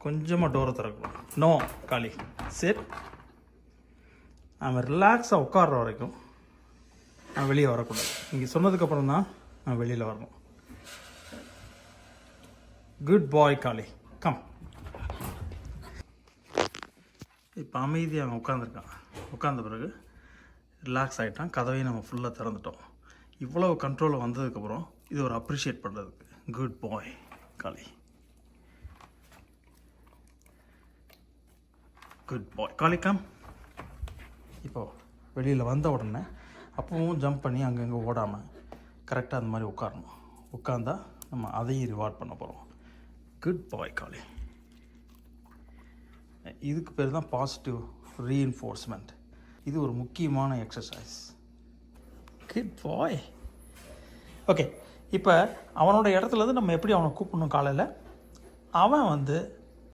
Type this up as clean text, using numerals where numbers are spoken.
கொஞ்சமாக டோரை திறக்கணும். நோ காளி சரி, அவன் ரிலாக்ஸாக உட்கார்ற வரைக்கும் நான் வெளியே வரக்கூடாது. நீங்கள் சொன்னதுக்கப்புறம் தான் நான் வெளியில் வரணும். குட் பாய் காளி, கம். இப்போ அமைதியாக அவன் உட்காந்துருக்கான். உட்காந்த பிறகு ரிலாக்ஸ் ஆகிட்டான். கதவையும் நம்ம ஃபுல்லாக திறந்துட்டோம். இவ்வளவு கண்ட்ரோலில் வந்ததுக்கப்புறம் இது ஒரு அப்ரிஷியேட் பண்ணுறதுக்கு. குட் பாய் காளி, குட் பாய் காளி, கம். இப்போது வெளியில் வந்த உடனே அப்பவும் ஜம்ப் பண்ணி அங்கங்கே ஓடாமல் கரெக்டாக அந்த மாதிரி உட்காரணும். உட்காந்தா நம்ம அதையும் ரிவார்ட் பண்ண போகிறோம். குட் பாய் காளி. இதுக்கு பேர் தான் பாசிட்டிவ் ரீஇன்ஃபோர்ஸ்மெண்ட். இது ஒரு முக்கியமான எக்ஸசைஸ். குட் பாய். ஓகே, இப்போ அவனோட இடத்துலேருந்து நம்ம எப்படி அவனை கூப்பிடணும்? காலையில் அவன்